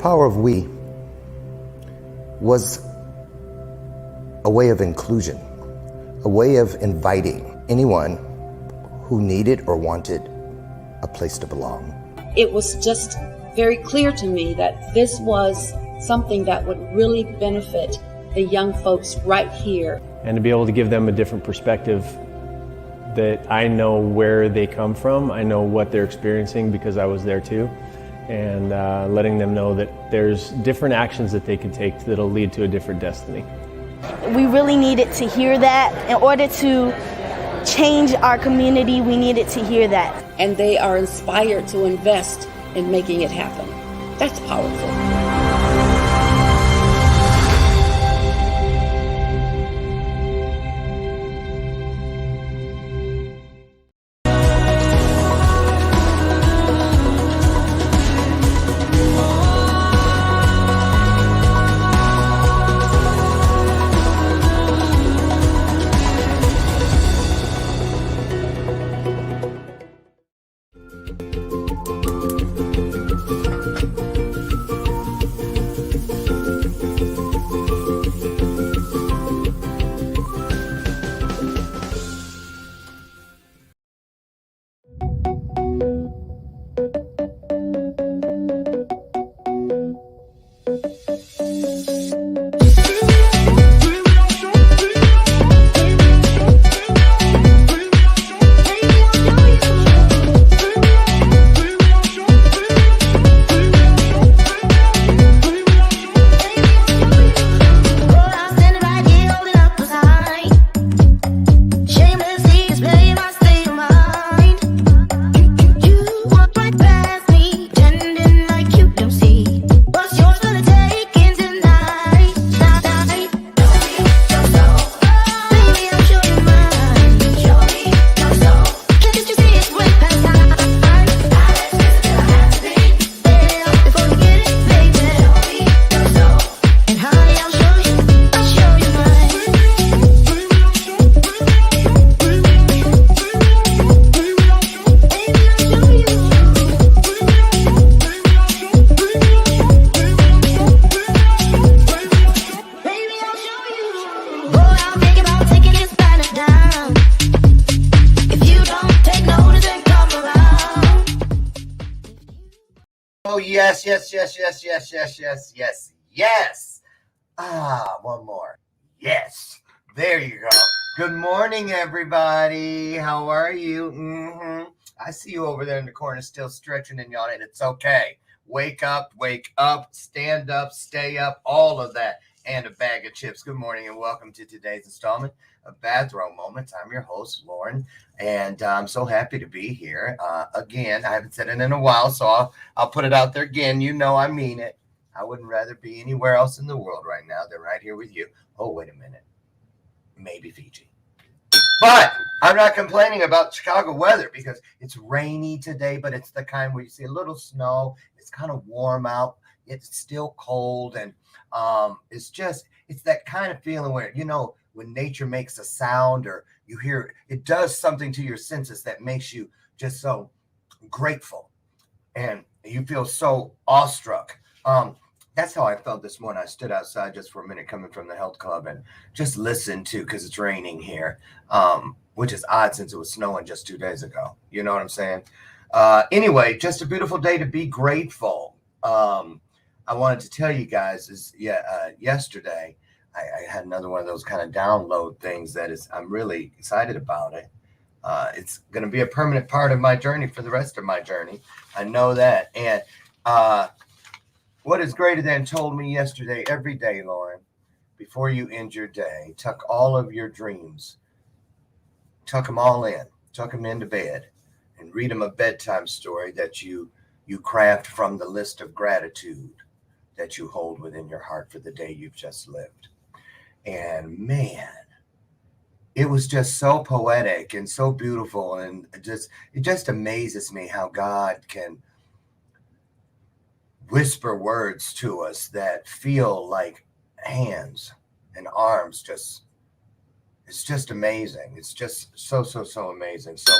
power of we was a way of inclusion, a way of inviting anyone who needed or wanted a place to belong. It was just very clear to me that this was something that would really benefit the young folks right here. And to be able to give them a different perspective, that I know where they come from, I know what they're experiencing because I was there too, and letting them know that there's different actions that they can take that'll lead to a different destiny. We really needed to hear that. In order to change our community, we needed to hear that. And they are inspired to invest in making it happen. That's powerful. Oh, yes. One more. Yes. There you go. Good morning, everybody. How are you? I see you over there in the corner still stretching and yawning. It's okay. Wake up, stand up, stay up, all of that, and a bag of chips. Good morning and welcome to today's installment of Bathrobe Moments. I'm your host, Lauren, and I'm so happy to be here. Again, I haven't said it in a while, so I'll put it out there again. You know I mean it. I wouldn't rather be anywhere else in the world right now than right here with you. Oh, wait a minute. Maybe Fiji. But I'm not complaining about Chicago weather because it's rainy today, but it's the kind where you see a little snow. It's kind of warm out. It's still cold. And it's that kind of feeling where, you know, when nature makes a sound or you hear it does something to your senses that makes you just so grateful and you feel so awestruck. That's how I felt this morning. I stood outside just for a minute coming from the health club and just listened to, because it's raining here, which is odd since it was snowing just 2 days ago. You know what I'm saying? Anyway, just a beautiful day to be grateful. I wanted to tell you guys yesterday, I had another one of those kind of download things that I'm really excited about it. It's going to be a permanent part of my journey for the rest of my journey. I know that. And what is greater than told me yesterday, every day, Lauren, before you end your day, tuck all of your dreams, tuck them all in, tuck them into bed, and read them a bedtime story that you craft from the list of gratitude that you hold within your heart for the day you've just lived. And man, it was just so poetic and so beautiful. And it just amazes me how God can whisper words to us that feel like hands and arms just It's just amazing. It's just so amazing. So,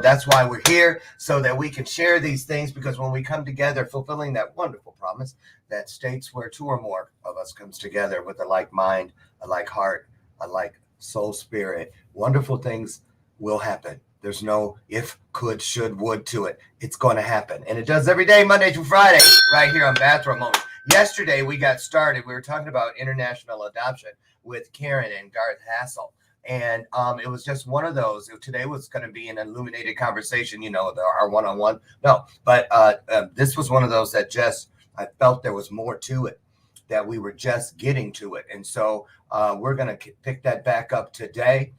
that's why we're here, so that we can share these things, because when we come together, fulfilling that wonderful promise that states where two or more of us comes together with a like mind, a like heart, a like soul, spirit, wonderful things will happen. There's no if, could, should, would to it. It's going to happen. And it does every day, Monday through Friday, right here on Bathrobe Moments. Yesterday, we got started. We were talking about international adoption with Karen and Garth Hassel. And it was just one of those. Today was going to be an illuminated conversation, our one-on-one. No, but this was one of those that just, I felt there was more to it, that we were just getting to it. And so we're going to pick that back up today.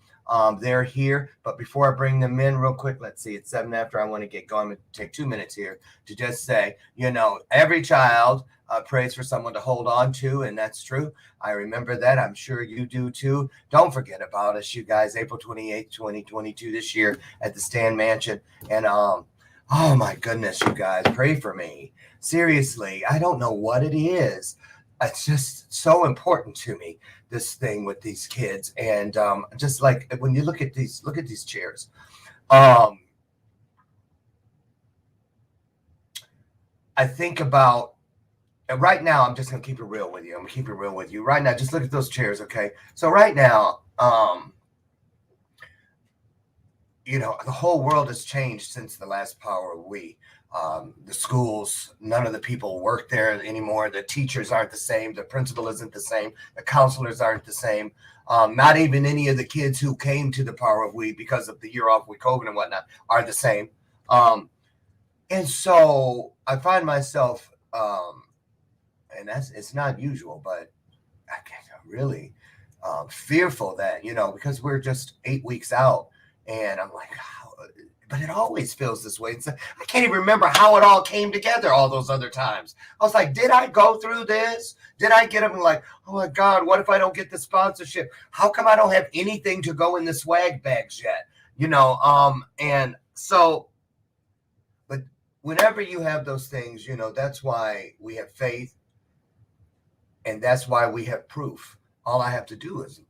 They're here. But before I bring them in real quick, let's see, it's 7 after. I want to get going. I'm going to take 2 minutes here to just say, every child prays for someone to hold on to, and that's true. I remember that. I'm sure you do too. Don't forget about us, you guys. April 28th, 2022 this year at the Stan Mansion. And oh my goodness, you guys, pray for me. Seriously, I don't know what it is. It's just so important to me, this thing with these kids. And just like when you look at these chairs. I think about, and right now, I'm just going to keep it real with you. I'm going to keep it real with you. Right now, just look at those chairs, okay? So right now, the whole world has changed since the last Power of We. The schools, none of the people work there anymore. The teachers aren't the same. The principal isn't the same. The counselors aren't the same. Not even any of the kids who came to the Power of We because of the year off with COVID and whatnot are the same. And so I find myself... and it's not usual, but I get really fearful that, because we're just 8 weeks out, and I'm like, but it always feels this way. I can't even remember how it all came together all those other times. I was like, did I go through this? Did I get them like, oh my God, what if I don't get the sponsorship? How come I don't have anything to go in the swag bags yet? And so, but whenever you have those things, that's why we have faith. And that's why we have proof. All I have to do is,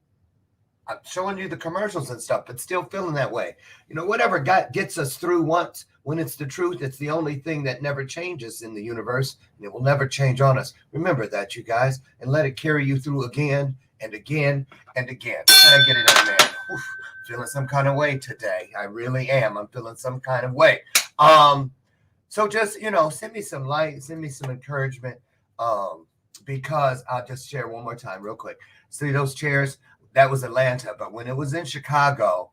I'm showing you the commercials and stuff, but still feeling that way. Whatever gets us through once, when it's the truth, it's the only thing that never changes in the universe, and it will never change on us. Remember that, you guys, and let it carry you through again and again and again. Can I get it in there? Oof, feeling some kind of way today. I really am. I'm feeling some kind of way. So just, send me some light, send me some encouragement. Because I'll just share one more time real quick. See those chairs? That was Atlanta. But when it was in Chicago,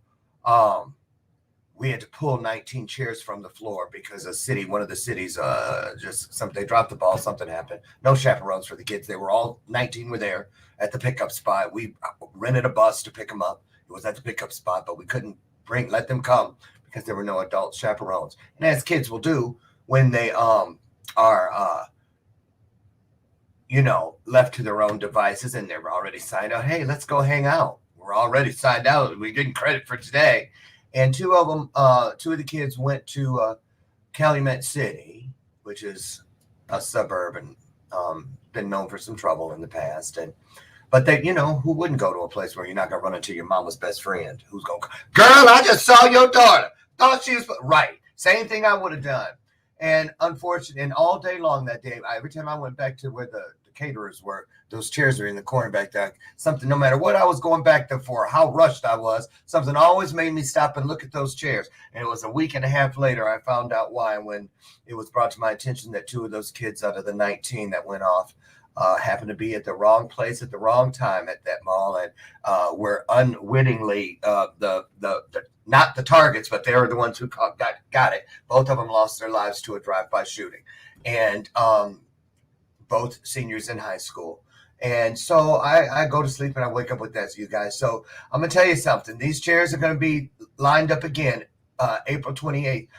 we had to pull 19 chairs from the floor because one of the cities, they dropped the ball. Something happened. No chaperones for the kids. They were all 19 were there at the pickup spot. We rented a bus to pick them up. It was at the pickup spot, but we couldn't let them come because there were no adult chaperones. And as kids will do when they are left to their own devices, and they were already signed out. Hey, let's go hang out. We're already signed out. We're getting credit for today. And two of the kids went to Calumet City, which is a suburb and been known for some trouble in the past. But they, who wouldn't go to a place where you're not going to run into your mama's best friend? Who's going to, girl, I just saw your daughter. Thought she was, right. Same thing I would have done. And unfortunately, and all day long that day, every time I went back to where the caterers were, those chairs were in the corner back there. Something, no matter what I was going back there for, how rushed I was, something always made me stop and look at those chairs. And it was a week and a half later, I found out why, when it was brought to my attention that 2 of those kids out of the 19 that went off happened to be at the wrong place at the wrong time at that mall, and were unwittingly not the targets, but they were the ones who got it. Both of them lost their lives to a drive-by shooting, and both seniors in high school. And so I go to sleep and I wake up with that, you guys. So I'm going to tell you something. These chairs are going to be lined up again April 28th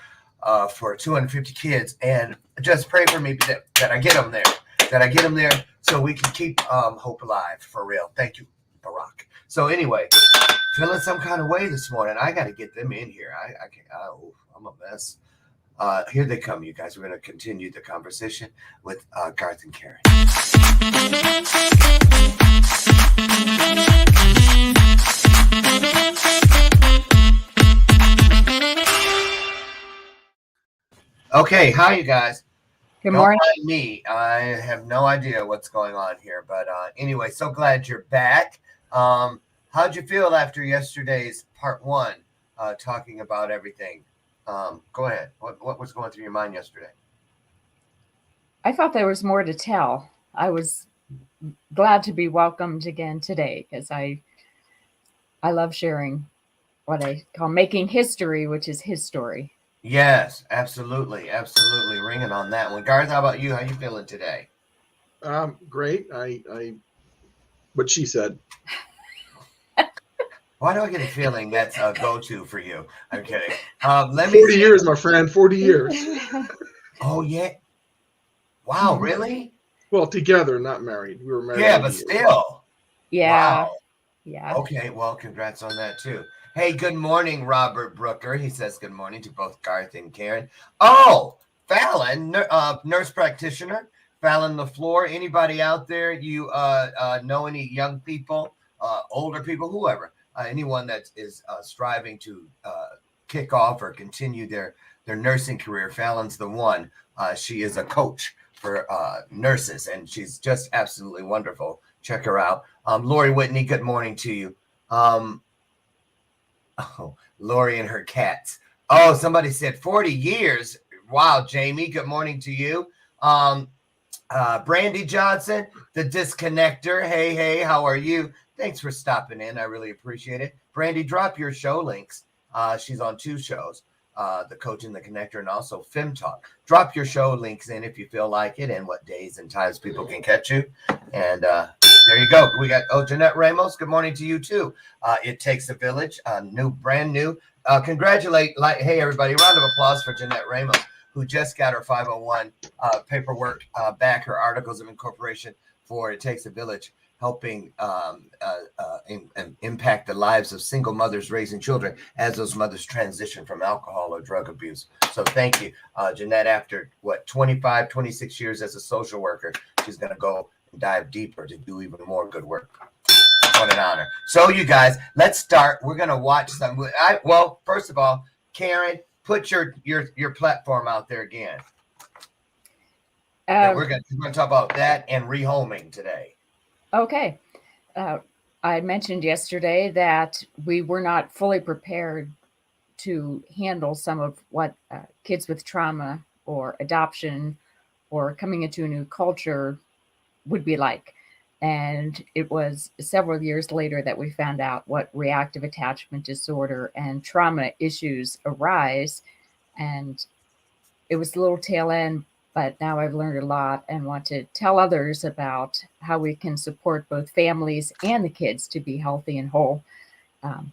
for 250 kids. And just pray for me that I get them there, so we can keep hope alive, for real. Thank you, Barack. So anyway, feeling some kind of way this morning. I got to get them in here. I'm a mess. Here they come, you guys. We're going to continue the conversation with Garth and Karen. Okay, hi you guys. Good Don't morning. mind me. I have no idea what's going on here, but anyway, so glad you're back. How'd you feel after yesterday's part one, talking about everything? Go ahead. What was going through your mind yesterday? I thought there was more to tell. I was glad to be welcomed again today because I love sharing what I call making history, which is his story. Yes, absolutely, absolutely. Ringing on that one. Garth, how about you? How you feeling today? Great. I what she said. Why do I get a feeling that's a go-to for you? I'm kidding. Let me 40 see. years, my friend. 40 years. Oh yeah. Wow, really? Well, together, not married. We were married. Yeah, 80 but years. still. Yeah. Wow. Yeah. Okay, well, congrats on that too. Hey, good morning, Robert Brooker. He says good morning to both Garth and Karen. Oh, Fallon, nurse practitioner. Fallon LaFleur. Anybody out there? You know any young people, older people, whoever, anyone that is striving to kick off or continue their nursing career? Fallon's the one. She is a coach for nurses, and she's just absolutely wonderful. Check her out. Lori Whitney, good morning to you. Oh, Lori and her cats. Oh, somebody said 40 years. Wow, Jamie, good morning to you. Brandy Johnson, the disconnector. Hey, how are you? Thanks for stopping in. I really appreciate it. Brandy, drop your show links. She's on 2 shows, the Coach and the Connector, and also Fem Talk. Drop your show links in if you feel like it, and what days and times people can catch you. And there you go. We got Jeanette Ramos. Good morning to you too. It Takes a Village, brand new. Hey everybody, round of applause for Jeanette Ramos, who just got her 501 paperwork back, her articles of incorporation for It Takes a Village, helping impact the lives of single mothers raising children as those mothers transition from alcohol or drug abuse. So thank you, Jeanette. After 26 years as a social worker, she's going to go and dive deeper to do even more good work. What an honor. So you guys, let's start. We're going to watch some. Well, first of all, Karen, put your platform out there again. We're going to talk about that and rehoming today. Okay. I mentioned yesterday that we were not fully prepared to handle some of what kids with trauma or adoption or coming into a new culture would be like. And it was several years later that we found out what reactive attachment disorder and trauma issues arise. And it was a little tail end, but now I've learned a lot and want to tell others about how we can support both families and the kids to be healthy and whole,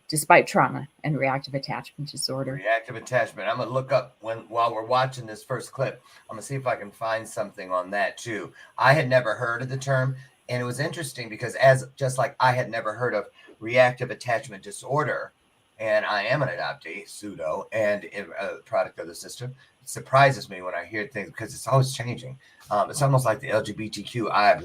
despite trauma and reactive attachment disorder. Reactive attachment. I'm going to look up while we're watching this first clip. I'm going to see if I can find something on that too. I had never heard of the term, and it was interesting because just like I had never heard of reactive attachment disorder, and I am an adoptee, pseudo, and a product of the system. It surprises me when I hear things because it's always changing. It's almost like the LGBTQI.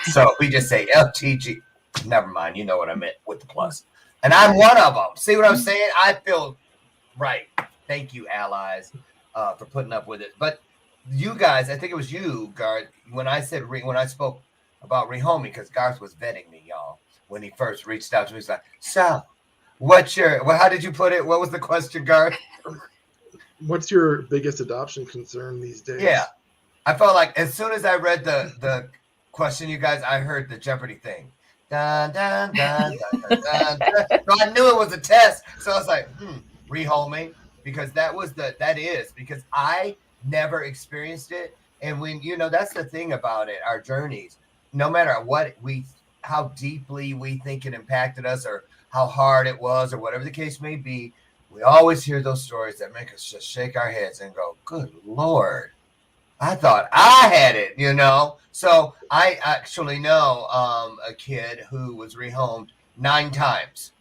So we just say LTG. Never mind. You know what I meant with the plus. And I'm one of them. See what I'm saying? I feel right. Thank you, allies, for putting up with it. But you guys, I think it was you, Garth, when I spoke about rehoming, because Garth was vetting me, y'all, when he first reached out to me. He's like, so, how did you put it? What was the question, Garth? What's your biggest adoption concern these days? Yeah. I felt like as soon as I read the question, you guys, I heard the Jeopardy thing. Dun, dun, dun, dun, dun, dun, dun. So I knew it was a test. So I was like, rehoming, because that is because I never experienced it. And when, that's the thing about it, our journeys, no matter how deeply we think it impacted us or how hard it was or whatever the case may be, we always hear those stories that make us just shake our heads and go, good Lord, I thought I had it, So I actually know a kid who was rehomed 9 times.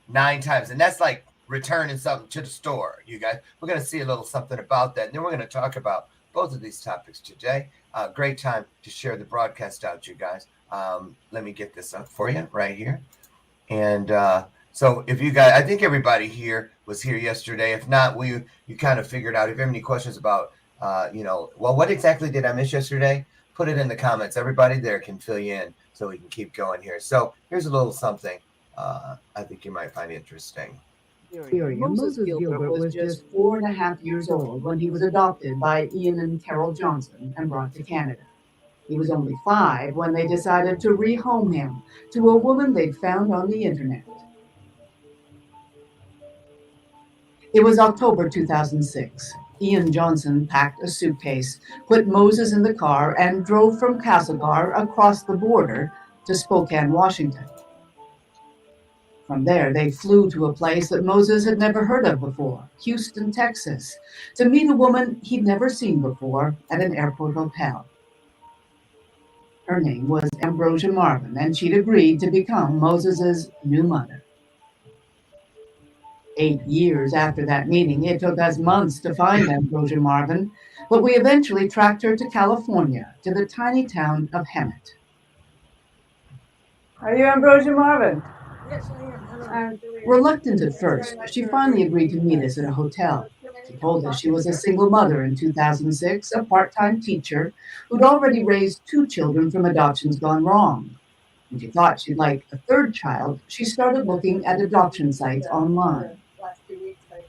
9 times. And that's like returning something to the store, you guys. We're going to see a little something about that. And then we're going to talk about both of these topics today. Great time to share the broadcast out, you guys. Let me get this up for you right here. And So if you guys, I think everybody here was here yesterday. If not, you kind of figured out. If you have any questions about, well, what exactly did I miss yesterday? Put it in the comments. Everybody there can fill you in so we can keep going here. So here's a little something I think you might find interesting. Moses Gilbert was just 4.5 years old when he was adopted by Ian and Carol Johnson and brought to Canada. He was only 5 when they decided to rehome him to a woman they'd found on the internet. It was October 2006. Ian Johnson packed a suitcase, put Moses in the car, and drove from Castlegar across the border to Spokane, Washington. From there, they flew to a place that Moses had never heard of before, Houston, Texas, to meet a woman he'd never seen before at an airport hotel. Her name was Ambrosia Marvin, and she'd agreed to become Moses's new mother. 8 years after that meeting, it took us months to find Ambrosia Marvin, but we eventually tracked her to California, to the tiny town of Hemet. Are you Ambrosia Marvin? Yes, I am. Reluctant at first, she finally agreed to meet us at a hotel. She told us she was a single mother in 2006, a part-time teacher who'd already raised 2 children from adoptions gone wrong. When she thought she'd like a 3rd child, she started looking at adoption sites online.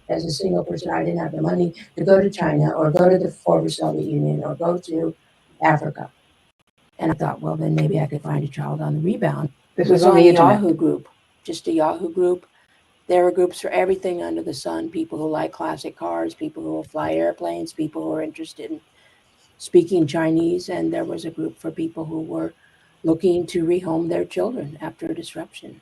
As a single person, I didn't have the money to go to China or go to the former Soviet Union or go to Africa. And I thought, well, then maybe I could find a child on the rebound. This was on the Yahoo group, just a Yahoo group. There were groups for everything under the sun, people who like classic cars, people who will fly airplanes, people who are interested in speaking Chinese, and there was a group for people who were looking to rehome their children after a disruption.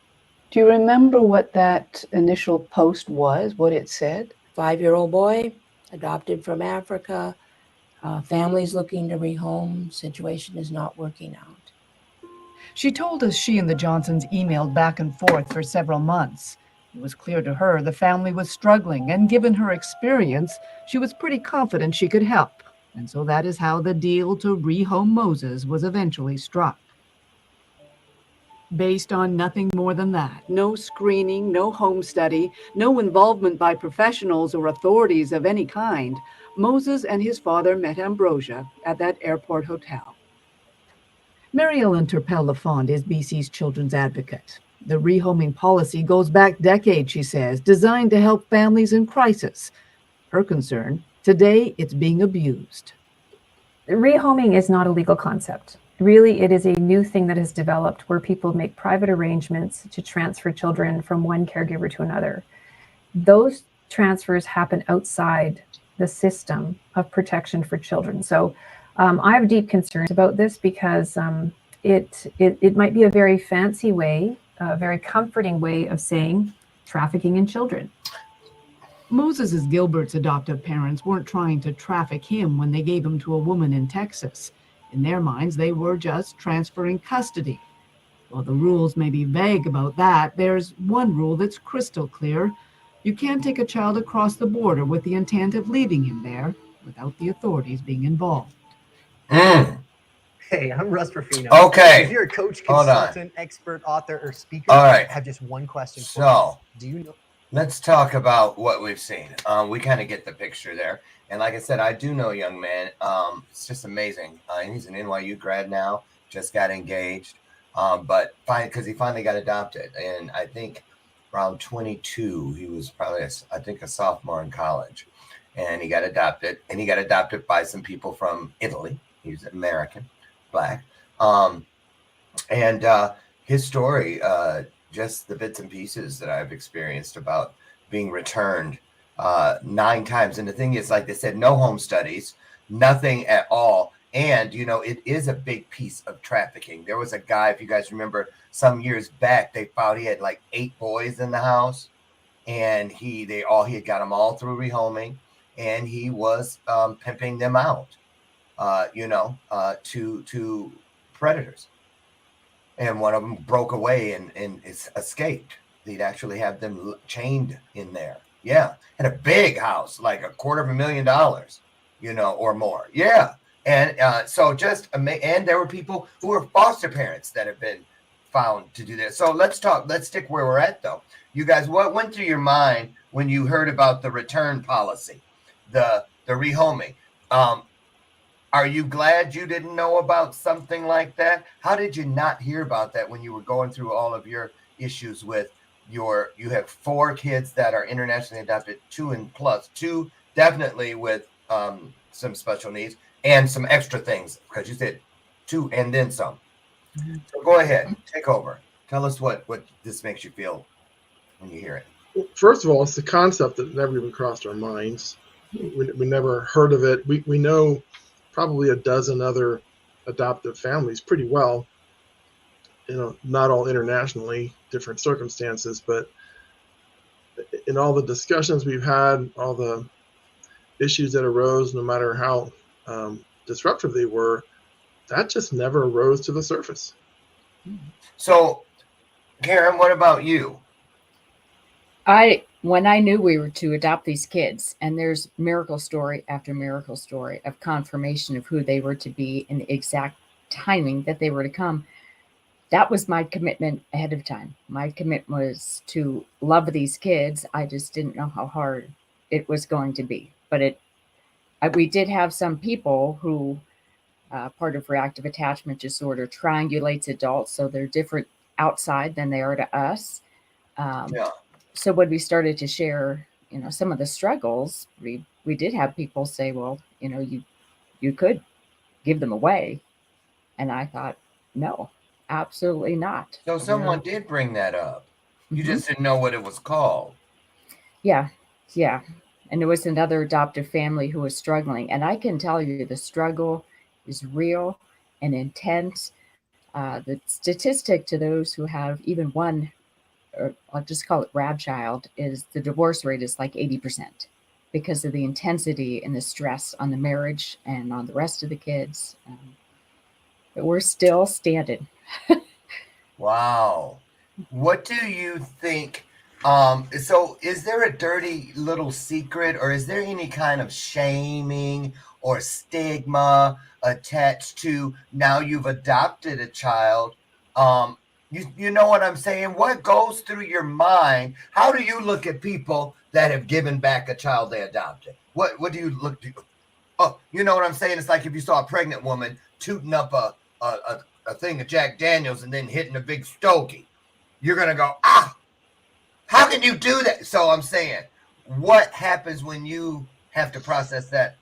Do you remember what that initial post was, what it said? 5-year-old boy, adopted from Africa, families looking to rehome, situation is not working out. She told us she and the Johnsons emailed back and forth for several months. It was clear to her the family was struggling, and given her experience, she was pretty confident she could help. And so that is how the deal to rehome Moses was eventually struck. Based on nothing more than that, no screening, no home study, no involvement by professionals or authorities of any kind, Moses and his father met Ambrosia at that airport hotel. Mary Ellen Turpel-Lafond is BC's children's advocate. The rehoming policy goes back decades, she says, designed to help families in crisis. Her concern, today it's being abused. Rehoming is not a legal concept. Really, it is a new thing that has developed where people make private arrangements to transfer children from one caregiver to another. Those transfers happen outside the system of protection for children. So I have deep concerns about this because it might be a very fancy way, a very comforting way of saying trafficking in children. Moses Gilbert's adoptive parents weren't trying to traffic him when they gave him to a woman in Texas. In their minds, they were just transferring custody. While the rules may be vague about that, there's one rule that's crystal clear. You can't take a child across the border with the intent of leaving him there without the authorities being involved. Hey, I'm Russ Ruffino. Okay. If you're a coach, consultant, expert, author, or speaker, all right, I have just one question for you. Do you know? Let's talk about what we've seen. We kind of get the picture there. And like I said, I do know a young man. It's just amazing. He's an NYU grad now, just got engaged. But because he finally got adopted. And I think around 22, he was probably, a sophomore in college. And he got adopted. And he got adopted by some people from Italy. He's American, Black. And his story, just the bits and pieces that I've experienced about being returned 9 times. And the thing is, like they said, no home studies, nothing at all. And, it is a big piece of trafficking. There was a guy, if you guys remember, some years back, they found he had like 8 boys in the house. And he had got them all through rehoming. And he was pimping them out, to predators. And one of them broke away and escaped. They'd actually have them chained in there. Yeah. And a big house, like $250,000, or more. Yeah. And so and there were people who were foster parents that have been found to do that. So let's stick where we're at though. You guys, what went through your mind when you heard about the return policy, the rehoming? Are you glad you didn't know about something like that? How did you not hear about that when you were going through all of your issues with you have 4 kids that are internationally adopted, 2 definitely with some special needs and some extra things, because you said 2 and then some. So go ahead, take over. Tell us what this makes you feel when you hear it. Well, first of all, it's the concept that never even crossed our minds. We never heard of it. We know probably a dozen other adoptive families pretty well. Not all internationally, different circumstances, but in all the discussions we've had, all the issues that arose, no matter how disruptive they were, that just never rose to the surface. So, Karen, what about you? When I knew we were to adopt these kids, and there's miracle story after miracle story of confirmation of who they were to be and the exact timing that they were to come, that was my commitment ahead of time. My commitment was to love these kids. I just didn't know how hard it was going to be. But we did have some people who, part of reactive attachment disorder, triangulates adults, so they're different outside than they are to us. So when we started to share, some of the struggles, we did have people say, well, you could give them away. And I thought, no, absolutely not. So someone did bring that up. You just didn't know what it was called. Yeah. And there was another adoptive family who was struggling. And I can tell you the struggle is real and intense. The statistic to those who have even one, or I'll just call it rad child, is the divorce rate is like 80% because of the intensity and the stress on the marriage and on the rest of the kids. But we're still standing. Wow. What do you think? So is there a dirty little secret, or is there any kind of shaming or stigma attached to now you've adopted a child? You know what I'm saying? What goes through your mind? How do you look at people that have given back a child they adopted? What do you look to? Oh, you know what I'm saying? It's like if you saw a pregnant woman tooting up a thing of Jack Daniels and then hitting a big stogie. You're going to go, how can you do that? So I'm saying, what happens when you have to process that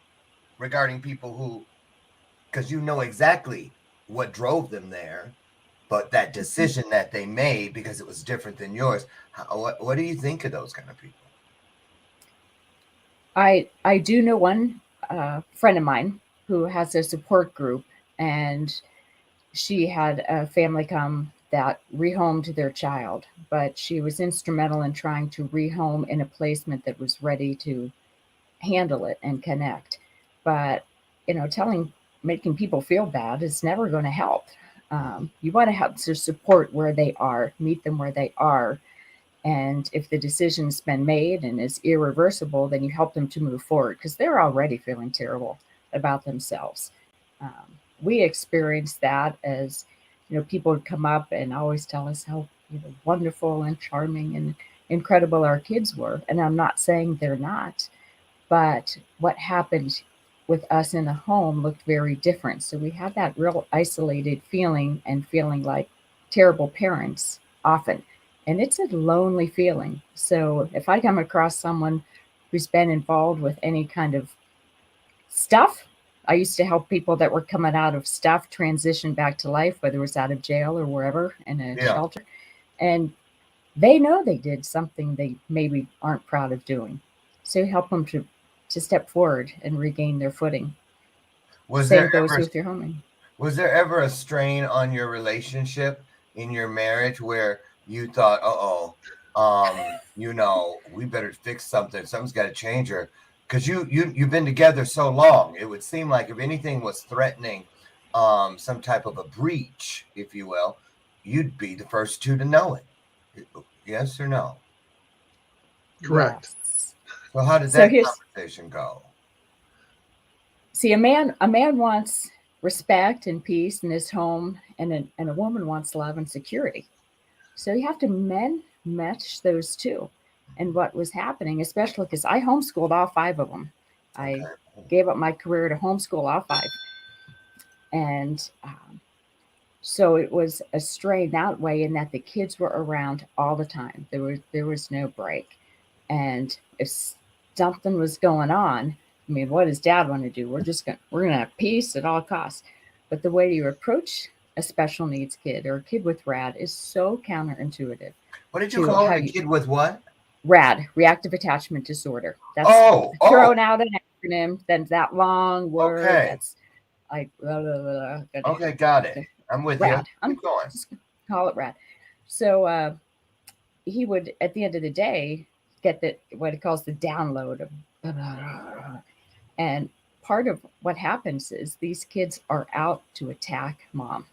regarding people who, because you know exactly what drove them there, but that decision that they made because it was different than yours. What do you think of those kind of people? I do know one friend of mine who has a support group, and she had a family come that rehomed their child, but she was instrumental in trying to rehome in a placement that was ready to handle it and connect. But, making people feel bad is never going to help. You want to help to support where they are, meet them where they are. And if the decision's been made and is irreversible, then you help them to move forward because they're already feeling terrible about themselves. We experienced that as, people would come up and always tell us how wonderful and charming and incredible our kids were. And I'm not saying they're not, but what happened with us in the home looked very different. So we had that real isolated feeling and feeling like terrible parents often. And it's a lonely feeling. So if I come across someone who's been involved with any kind of stuff, I used to help people that were coming out of stuff transition back to life, whether it was out of jail or wherever in a shelter. And they know they did something they maybe aren't proud of doing. So you help them to step forward and regain their footing. Same goes with your homing. Was there ever a strain on your relationship in your marriage where you thought, we better fix something. Something's got to change her. Because you've been together so long, it would seem like if anything was threatening some type of a breach, if you will, you'd be the first two to know it. Yes or no? Correct. Yes. So how did that conversation go? See, a man wants respect and peace in his home, and a woman wants love and security. So you have to mesh those two. And what was happening, especially because I homeschooled all 5 of them. I gave up my career to homeschool all 5. And so it was a strain that way, in that the kids were around all the time. There was no break. And if something was going on, I mean, what does Dad want to do? We're gonna have peace at all costs. But the way you approach a special needs kid or a kid with RAD is so counterintuitive. What did you call it? A kid with what? RAD, reactive attachment disorder. That's thrown out an acronym, then that long word. That's like blah, blah, blah. Okay, got it. I'm with RAD. you. Keep going. Just call it RAD. So he would, at the end of the day, get what he calls the download of blah, blah, blah. And part of what happens is these kids are out to attack Mom.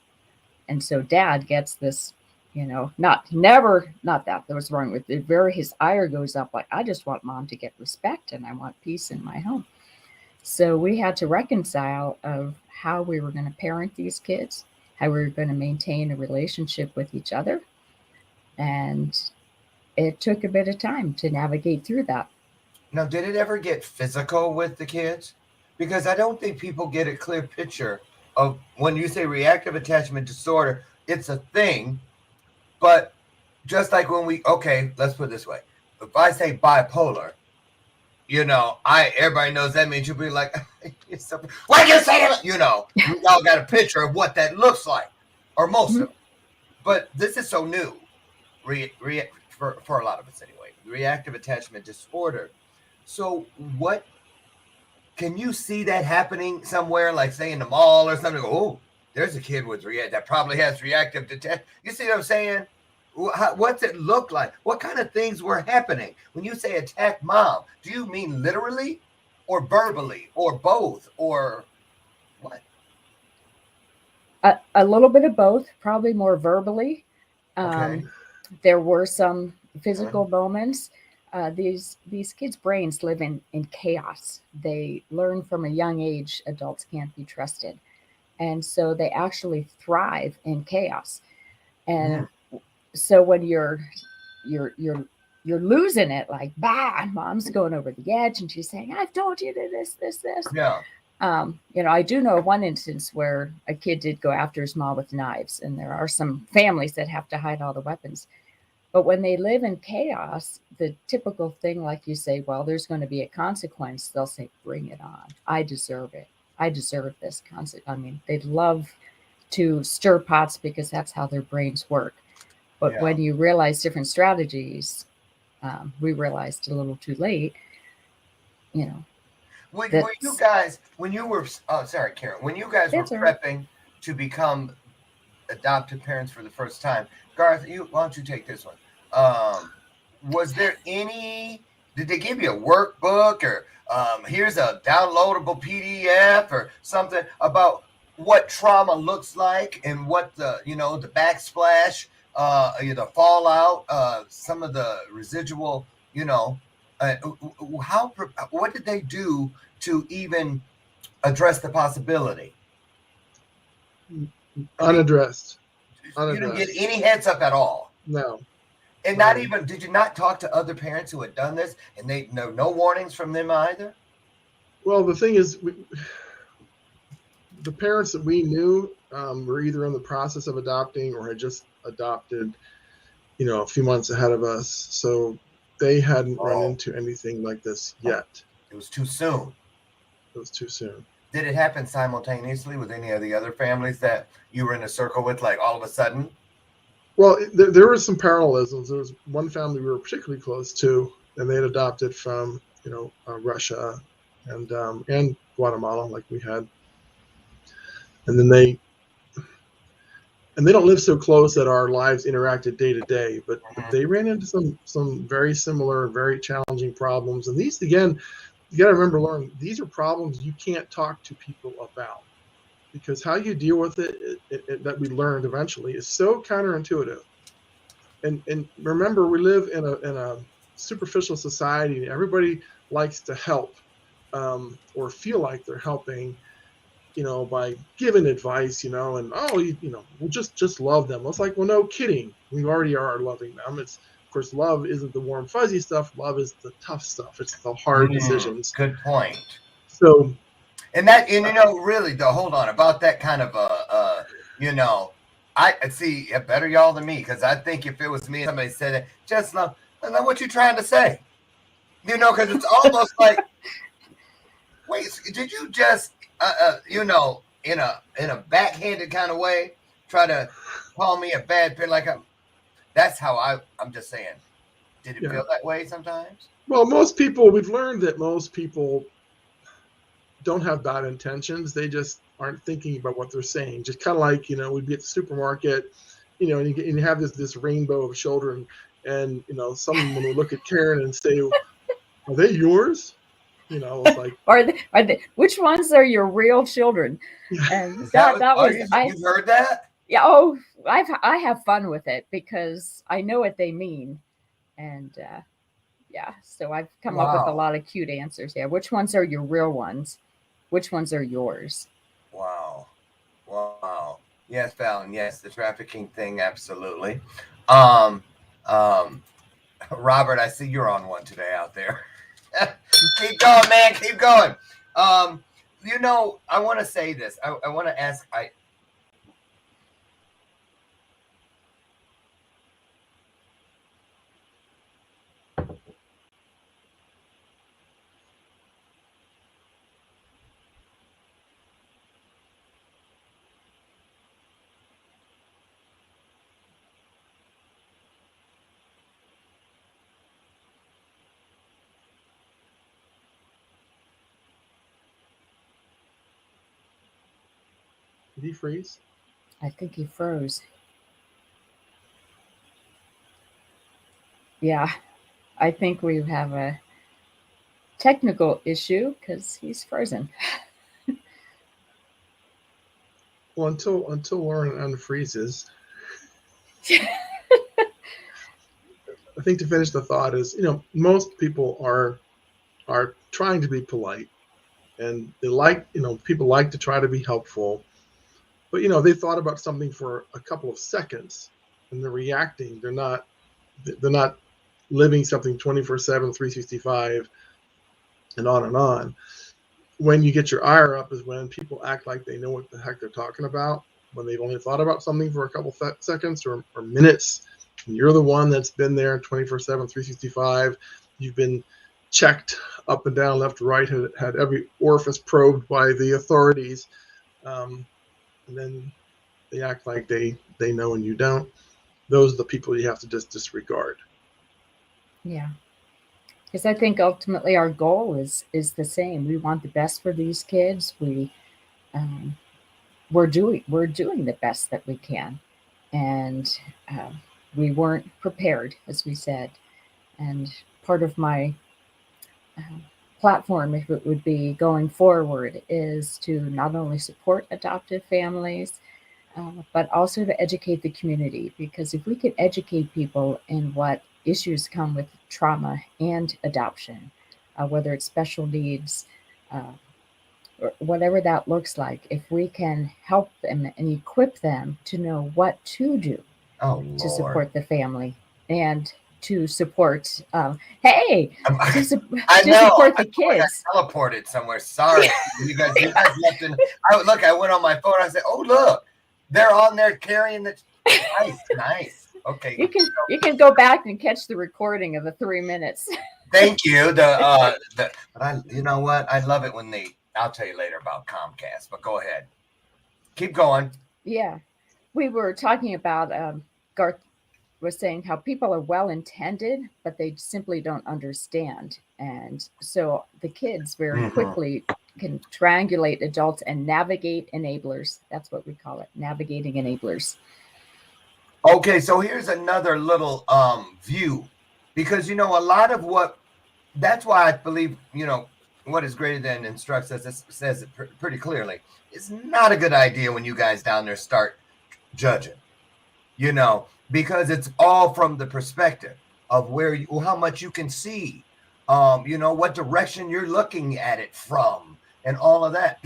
And so Dad gets this, not that was wrong with it. His ire goes up like, I just want Mom to get respect and I want peace in my home. So we had to reconcile of how we were going to parent these kids, how we were going to maintain a relationship with each other. And it took a bit of time to navigate through that. Now, did it ever get physical with the kids? Because I don't think people get a clear picture of when you say reactive attachment disorder, it's a thing. But just like when let's put it this way. If I say bipolar, everybody knows that means you'll be like, why'd you say that? You all got a picture of what that looks like, or most of them. But this is so new, for a lot of us anyway, reactive attachment disorder. So can you see that happening somewhere, like say in the mall or something? Oh, there's a kid with that probably has reactive attachment. You see what I'm saying? What's it look like? What kind of things were happening? When you say attack Mom, do you mean literally or verbally or both or what? A little bit of both, probably more verbally. There were some physical moments. These kids' brains live in chaos. They learn from a young age adults can't be trusted. And so they actually thrive in chaos. And so when you're losing it, like, Mom's going over the edge and she's saying, I've told you to this. Yeah. I do know of one instance where a kid did go after his mom with knives, and there are some families that have to hide all the weapons. But when they live in chaos, the typical thing, like you say, well, there's going to be a consequence. They'll say, bring it on. I deserve it. I deserve this consequence. I mean, they love to stir pots because that's how their brains work. But when you realize different strategies, we realized a little too late, Were you guys, when you were prepping to become adoptive parents for the first time, Garth, why don't you take this one? Was there did they give you a workbook or here's a downloadable PDF or something about what trauma looks like and what the backsplash, the fallout, some of the residual, what did they do to even address the possibility? Unaddressed. You didn't get any heads up at all. No. And not even, did you not talk to other parents who had done this and they no warnings from them either? Well, the thing is, the parents that we knew were either in the process of adopting or had just adopted, a few months ahead of us. So they hadn't run into anything like this yet. It was too soon. Did it happen simultaneously with any of the other families that you were in a circle with, like all of a sudden? Well, there were some parallelisms. There was one family we were particularly close to, and they had adopted from, Russia and Guatemala, like we had. And then they don't live so close that our lives interacted day to day, but they ran into some very similar, very challenging problems. And these, again, you got to remember, Lauren, these are problems you can't talk to people about, because how you deal with it that we learned eventually is so counterintuitive. And remember, we live in a superficial society. Everybody likes to help or feel like they're helping. by giving advice, and we'll just love them. It's like, well, no kidding. We already are loving them. It's, of course, love isn't the warm, fuzzy stuff. Love is the tough stuff. It's the hard decisions. Good point. So, really, though, hold on about that kind of, I see better y'all than me, because I think if it was me and somebody said it, just love, I know what you're trying to say. Because it's almost like, wait, did you just, in a backhanded kind of way, try to call me a bad pin? That's how I'm just saying. Did it feel that way sometimes? Well, we've learned that most people don't have bad intentions. They just aren't thinking about what they're saying. Just kind of like, we'd be at the supermarket, and you have this rainbow of children, and, someone would look at Karen and say, are they yours? It's like, are they, which ones are your real children? And you've heard that? Yeah. Oh, I have fun with it because I know what they mean. And, so I've come up with a lot of cute answers. Yeah. Which ones are your real ones? Which ones are yours? Wow. Yes, Fallon. Yes, the trafficking thing. Absolutely. Robert, I see you're on one today out there. Keep going, man. Keep going. I want to say this. I want to ask. Did he freeze? I think he froze. Yeah, I think we have a technical issue because he's frozen. Well, until Lauren unfreezes, I think to finish the thought is, most people are trying to be polite, and they people like to try to be helpful, but they thought about something for a couple of seconds and they're reacting. They're not living something 24/7, 365, and on and on. When you get your ire up is when people act like they know what the heck they're talking about, when they've only thought about something for a couple seconds or minutes. And you're the one that's been there 24/7, 365. You've been checked up and down, left to right, had every orifice probed by the authorities. And then they act like they know and you don't. Those are the people you have to just disregard. Yeah. Because I think ultimately our goal is the same. We want the best for these kids. We're doing the best that we can, and we weren't prepared, as we said. And part of my platform, if it would be going forward, is to not only support adoptive families, but also to educate the community. Because if we can educate people in what issues come with trauma and adoption, whether it's special needs, or whatever that looks like, if we can help them and equip them to know what to do to support the family and to support, support the kids. I teleported somewhere. Sorry, you guys left in. I went on my phone. I said, "Oh, look, they're on there carrying the." Nice. Okay. You can go back and catch the recording of the 3 minutes. Thank you. But you know what? I love it when I'll tell you later about Comcast, but go ahead. Keep going. Yeah. We were talking about, Garth was saying how people are well-intended, but they simply don't understand. And so the kids very quickly can triangulate adults and navigate enablers. That's what we call it, navigating enablers. Okay, so here's another little view, because a lot of that's why I believe what is greater than instructs us says it pretty clearly. It's not a good idea when you guys down there start judging, because it's all from the perspective of how much you can see, what direction you're looking at it from, and all of that.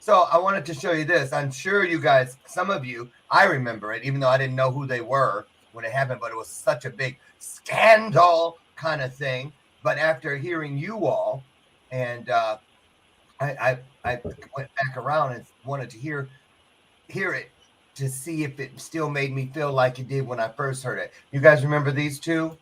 So I wanted to show you this. I'm sure you guys, some of you, I remember it, even though I didn't know who they were when it happened, but it was such a big scandal kind of thing. But after hearing you all, and I went back around and wanted to hear it to see if it still made me feel like it did when I first heard it. You guys remember these two?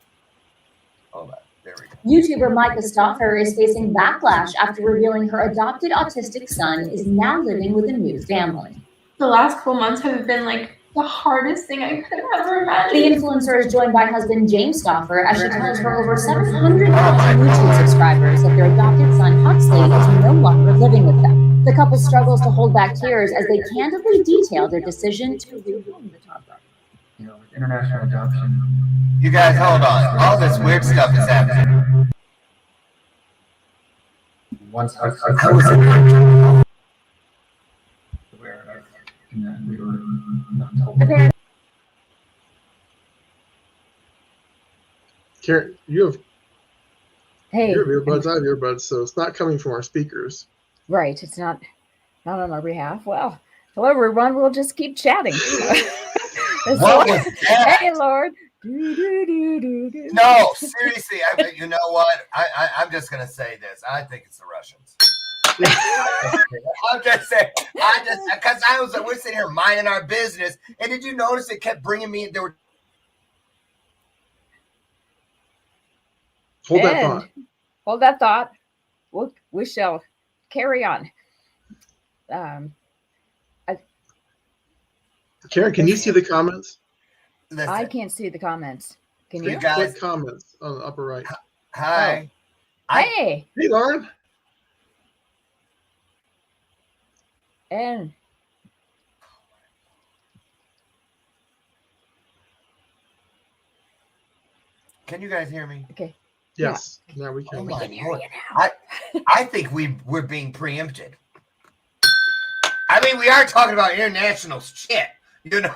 Hold on. There we go. YouTuber Micah Stauffer is facing backlash after revealing her adopted autistic son is now living with a new family. The last couple months have been like the hardest thing I could have ever imagined. The influencer is joined by husband James Stauffer as she tells her over 700,000 YouTube subscribers that their adopted son Huxley is no longer living with them. The couple struggles to hold back tears as they candidly detail their decision to rehome the toddler. You know, with international adoption. You guys, hold on. All this weird stuff is happening. Once I was aware of, and that we were not told. Karen, you have Hey. your earbuds, I have earbuds, so it's not coming from our speakers. Right. It's not on our behalf. Well, hello, everyone. We'll just keep chatting. What was that? Hey, Lord. No, seriously. You know what? I'm just going to say this. I think it's the Russians. I'm just saying. Because we're sitting here minding our business. And did you notice it kept bringing me? There were. Hold that thought. Hold that thought. We shall carry on. Karen, can you see the comments? Listen, I can't see the comments. Can you? Click comments on the upper right. Hi. Hey. Hey, Lauren. And can you guys hear me? Okay. Yes. Now we can. Oh my Lord. I think we're being preempted. I mean, we are talking about international shit, you know.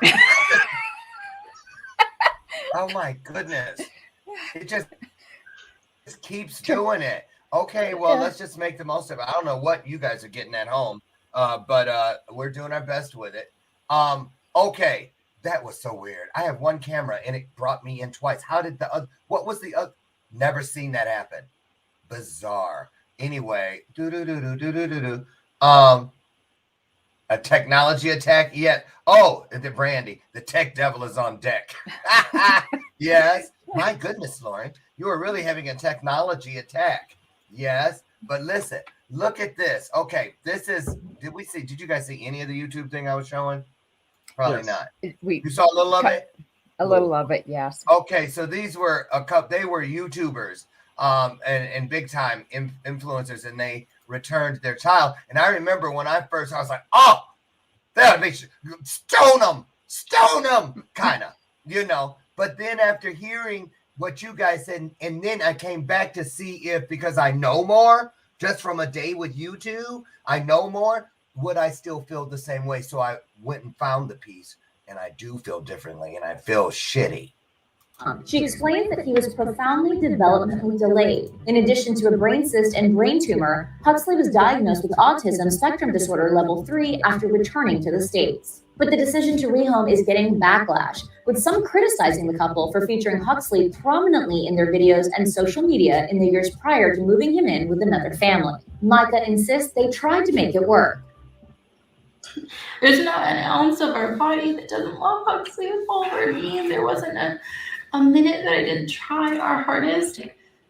Oh my goodness. It just keeps doing it. Okay, well, let's just make the most of it. I don't know what you guys are getting at home, but we're doing our best with it. Okay, that was so weird. I have one camera and it brought me in twice. How did the other, what was the other? Never seen that happen. Bizarre. Anyway, a technology attack yet? Oh, the Brandy, the tech devil is on deck. Yes. My goodness, Lauren, you are really having a technology attack. Yes. But listen, look at this. Okay, this is, did you guys see any of the YouTube thing I was showing? Probably not. You saw a little of it? A little of it, yes. Okay, so these were they were YouTubers and big time influencers, and they returned their child. And I remember when I was like, oh, that makes stone them, kind of, you know. But then after hearing what you guys said, and then I came back to see if, because I know more, just from a day with you two, I know more, would I still feel the same way? So I went and found the piece, and I do feel differently, and I feel shitty. She explains that he was profoundly developmentally delayed. In addition to a brain cyst and brain tumor, Huxley was diagnosed with autism spectrum disorder level 3 after returning to the States. But the decision to rehome is getting backlash, with some criticizing the couple for featuring Huxley prominently in their videos and social media in the years prior to moving him in with another family. Micah insists they tried to make it work. There's not an ounce of our body that doesn't love Huxley with all of our being. There wasn't a minute that I didn't try our hardest.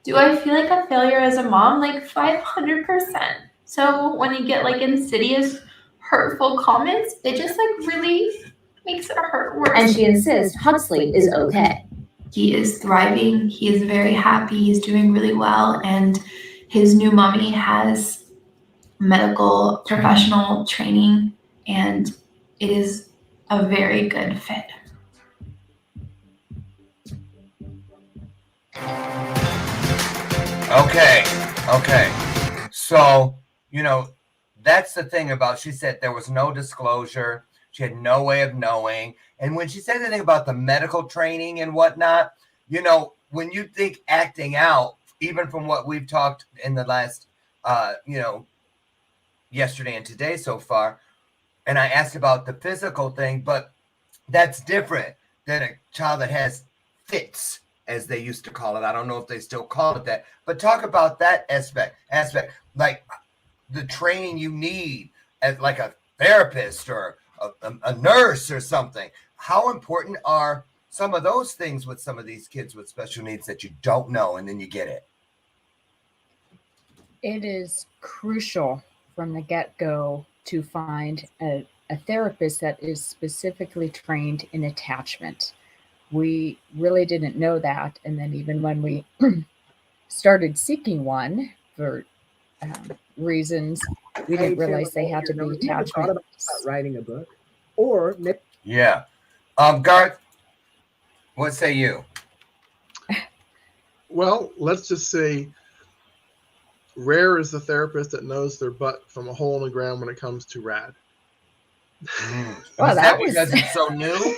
Do I feel like a failure as a mom? Like 500%. So when you get like insidious, hurtful comments, it just like really makes it hurt worse. And she insists Huxley is okay. He is thriving. He is very happy. He's doing really well. And his new mommy has medical professional training, and it is a very good fit. Okay. So, you know, that's the thing about, she said there was no disclosure. She had no way of knowing. And when she said anything about the medical training and whatnot, you know, when you think acting out, even from what we've talked in the last, yesterday and today so far, and I asked about the physical thing, but that's different than a child that has fits, as they used to call it. I don't know if they still call it that, but talk about that aspect, like the training you need as like a therapist or a nurse or something. How important are some of those things with some of these kids with special needs that you don't know and then you get it? It is crucial from the get-go to find a therapist that is specifically trained in attachment. We really didn't know that. And then even when we started seeking one for reasons, we didn't realize they had to be attachment. About writing a book, or yeah. Garth, what say you? Well, let's just say rare is the therapist that knows their butt from a hole in the ground when it comes to RAD. Well, Is that because it's so new?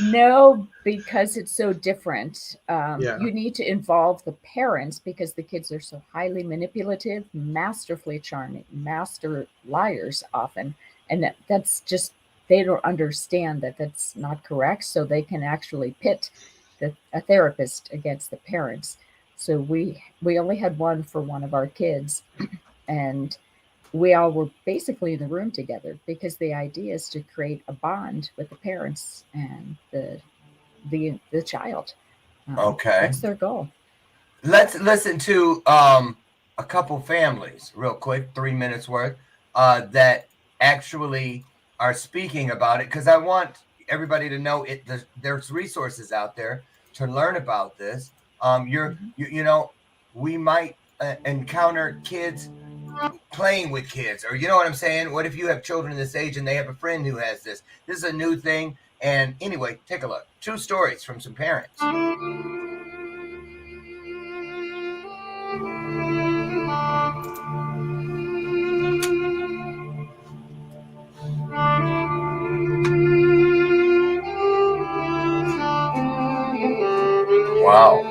No, because it's so different. Yeah. You need to involve the parents because the kids are so highly manipulative, masterfully charming, master liars often. And that's just, they don't understand that that's not correct. So they can actually pit a therapist against the parents. So we only had one for one of our kids, and we all were basically in the room together because the idea is to create a bond with the parents and the child. Okay, that's their goal. Let's listen to a couple families real quick, 3 minutes worth, that actually are speaking about it, because I want everybody to know there's resources out there to learn about this. You know, we might encounter kids playing with kids, or you know what I'm saying? What if you have children this age and they have a friend who has this? This is a new thing. And anyway, take a look. 2 stories from some parents. Wow.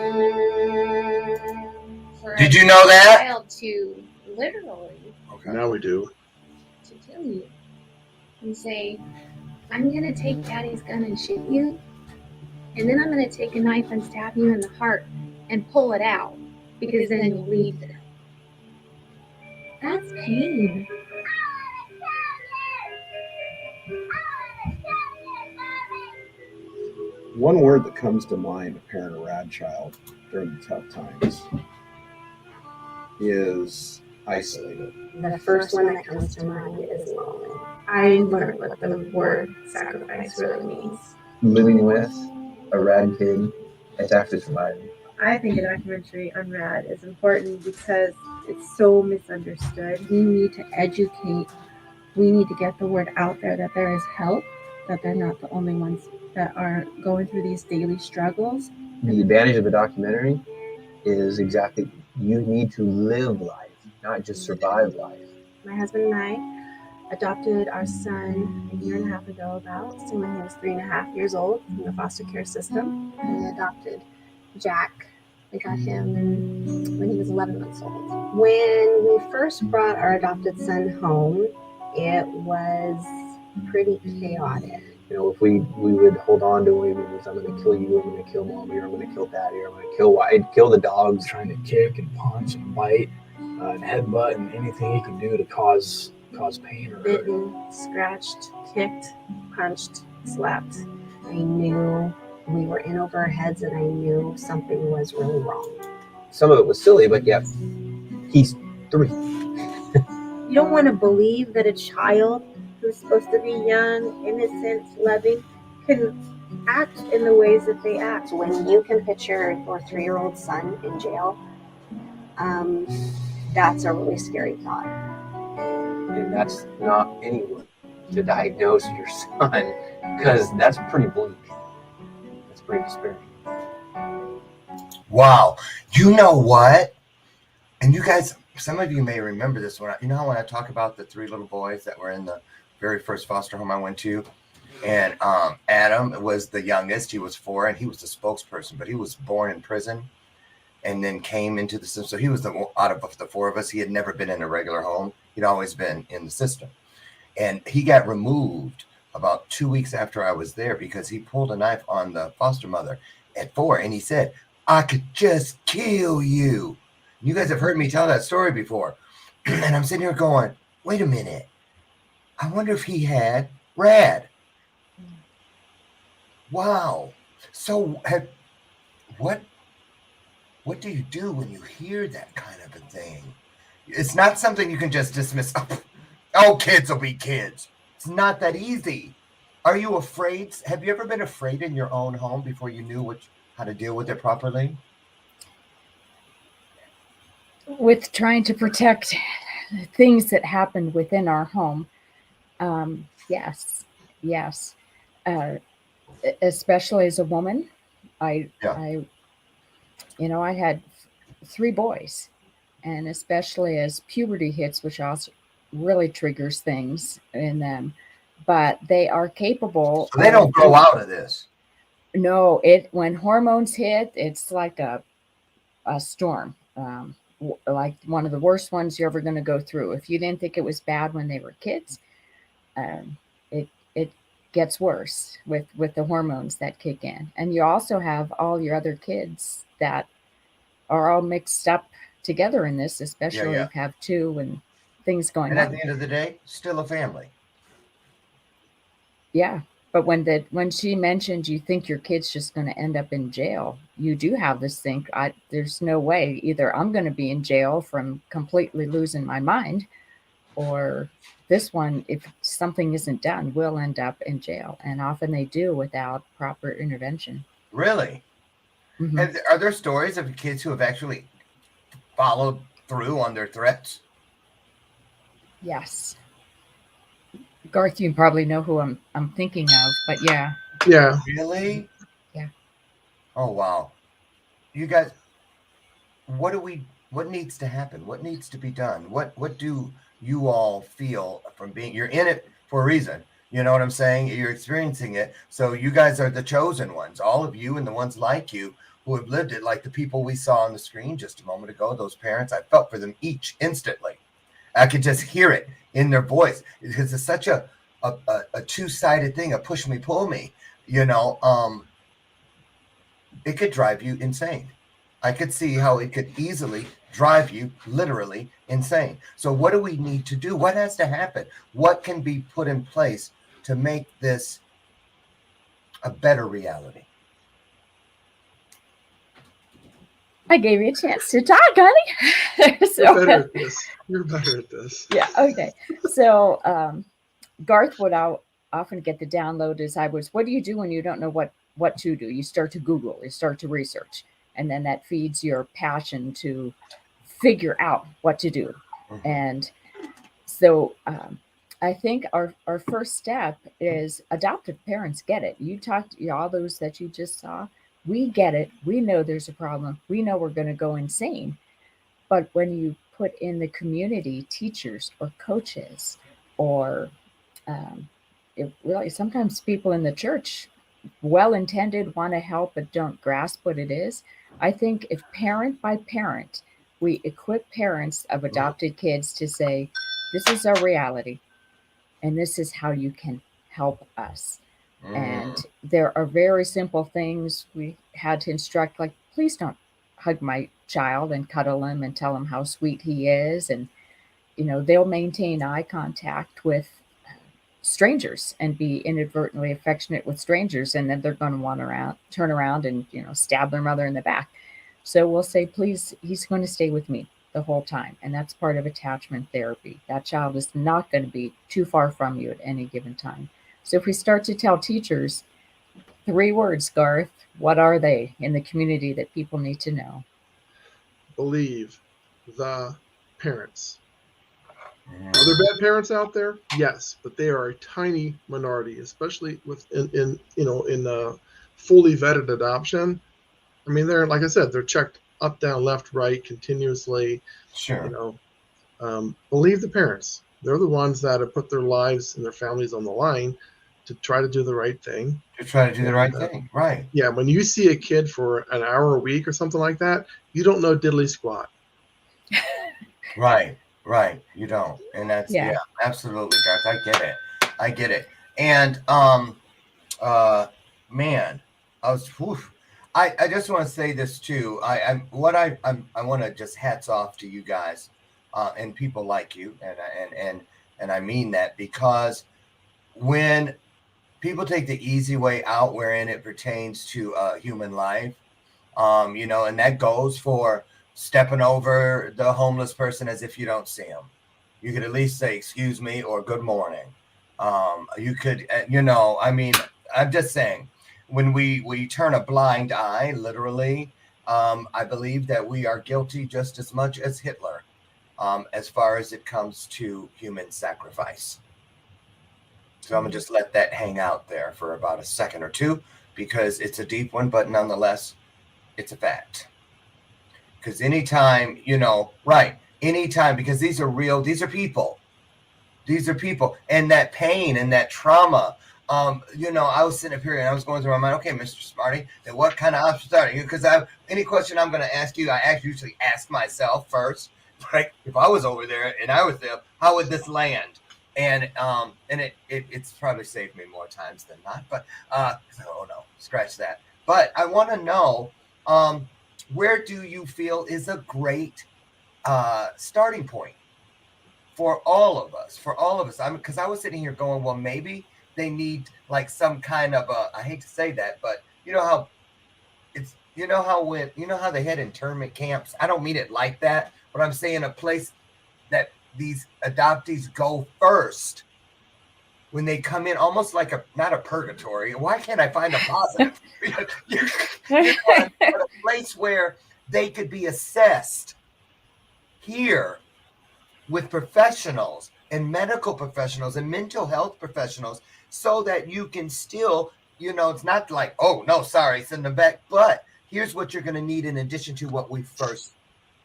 Did you know that? Child to literally. Okay. Now we do. To kill you and say, I'm gonna take daddy's gun and shoot you, and then I'm gonna take a knife and stab you in the heart and pull it out, because then you'll leave there. That's pain. One word that comes to mind to parent a RAD child during the tough times is isolated. The first one that comes to mind is lonely. I learned what the word sacrifice really means. Living with a RAD kid, it's actually surviving. I think a documentary on RAD is important because it's so misunderstood. We need to educate. We need to get the word out there that there is help, that they're not the only ones that are going through these daily struggles. The advantage of a documentary is exactly, you need to live life, not just survive life. My husband and I adopted our son a year and a half ago about, so when he was 3.5 years old from the foster care system. We adopted Jack. We got him when he was 11 months old. When we first brought our adopted son home, it was pretty chaotic. You know, if we would hold on to him and I'm going to kill you, I'm going to kill mommy, or I'm going to kill daddy, or I'm going to kill White, kill the dogs. Trying to kick and punch and bite and headbutt and anything he can do to cause pain or hurt. Bitten, scratched, kicked, punched, slapped. I knew we were in over our heads, and I knew something was really wrong. Some of it was silly, but yeah, he's 3. You don't want to believe that a child who's supposed to be young, innocent, loving, can act in the ways that they act. When you can picture your 3-year-old son in jail, that's a really scary thought. And that's not anyone to diagnose your son, because that's pretty bleak. That's pretty despairing. Wow. You know what? And you guys, some of you may remember this one. You know how when I talk about the 3 little boys that were in the very first foster home I went to, and Adam was the youngest. He was 4, and he was the spokesperson, but he was born in prison. and then came into the system. So he was out of the four of us, he had never been in a regular home. He'd always been in the system. And he got removed about 2 weeks after I was there because he pulled a knife on the foster mother at 4. And he said, I could just kill you. You guys have heard me tell that story before. And I'm sitting here going, wait a minute. I wonder if he had Rad. Wow. So what do you do when you hear that kind of a thing? It's not something you can just dismiss. Oh, kids will be kids. It's not that easy. Are you afraid? Have you ever been afraid in your own home before you knew how to deal with it properly? With trying to protect things that happened within our home, yes. Especially as a woman, I had 3 boys, and especially as puberty hits, which also really triggers things in them, but they are capable. So they don't grow out of this. No, when hormones hit, it's like a storm, like one of the worst ones you're ever going to go through. If you didn't think it was bad when they were kids, it gets worse with the hormones that kick in. And you also have all your other kids that are all mixed up together in this, especially if you have 2 and things going on. And at the end of the day, still a family. Yeah. But when she mentioned you think your kid's just going to end up in jail, you do have this think, there's no way either I'm going to be in jail from completely losing my mind, or this one, if something isn't done, will end up in jail. And often they do without proper intervention. Really? Mm-hmm. And are there stories of kids who have actually followed through on their threats? Yes. Garth, you probably know who I'm thinking of, but yeah. Yeah. Really? Yeah. Oh wow. You guys, what needs to happen? What needs to be done? What do you all feel from you're in it for a reason? You know what I'm saying? You're experiencing it. So you guys are the chosen ones, all of you and the ones like you who have lived it, like the people we saw on the screen just a moment ago, those parents. I felt for them each instantly. I could just hear it in their voice because it's such a two-sided thing, a push me, pull me, it could drive you insane. I could see how it could easily drive you literally insane. So what do we need to do? What has to happen? What can be put in place to make this a better reality? I gave you a chance to talk, honey. You're better at this. Yeah, okay. So Garth would often get the download what do you do when you don't know what to do? You start to Google, you start to research, and then that feeds your passion to figure out what to do. Mm-hmm. And so I think our first step is adoptive parents get it. You talked to all those that you just saw. We get it. We know there's a problem. We know we're going to go insane. But when you put in the community, teachers or coaches, or really sometimes people in the church, well-intended, want to help but don't grasp what it is. I think if parent by parent, we equip parents of adopted kids to say, this is our reality, and this is how you can help us. And there are very simple things we had to instruct, like, please don't hug my child and cuddle him and tell him how sweet he is. And, they'll maintain eye contact with strangers and be inadvertently affectionate with strangers. And then they're going to want to turn around and, stab their mother in the back. So we'll say, please, he's going to stay with me the whole time. And that's part of attachment therapy. That child is not going to be too far from you at any given time. So if we start to tell teachers 3 words, Garth, what are they in the community that people need to know? Believe the parents. Are there bad parents out there? Yes, but they are a tiny minority, especially in fully vetted adoption. I mean, they're, like I said, they're checked up, down, left, right, continuously. Sure. Believe the parents. They're the ones that have put their lives and their families on the line to try to do the right thing. To try to do the right thing, right? Yeah, when you see a kid for an hour a week or something like that, you don't know diddly squat. Right. You don't, and that's absolutely, Garth. I get it. And man, I just want to say this too. I want to just hats off to you guys, and people like you, and I mean that, because when people take the easy way out, wherein it pertains to human life, and that goes for stepping over the homeless person as if you don't see him. You could at least say excuse me or good morning. You could, I'm just saying, when we turn a blind eye, literally, I believe that we are guilty just as much as Hitler, as far as it comes to human sacrifice. So I'm gonna just let that hang out there for about a second or two, because it's a deep one, but nonetheless, it's a fact. Because anytime, because these are people. These are people, and that pain and that trauma. I was sitting up here and I was going through my mind. Okay, Mr. Smarty, then what kind of options are you? Because any question I'm going to ask you, I usually ask myself first. Right? If I was over there and I was there, how would this land? And it's probably saved me more times than not. But oh no, scratch that. But I want to know, where do you feel is a great starting point for all of us? Because I was sitting here going, well, maybe they need like some kind of I hate to say that, but how they had internment camps. I don't mean it like that, but I'm saying a place that these adoptees go first when they come in, almost like not a purgatory. Why can't I find a positive? A place where they could be assessed here with professionals and medical professionals and mental health professionals, so that you can still, it's not like, oh no, sorry, send them back, but here's what you're going to need in addition to what we first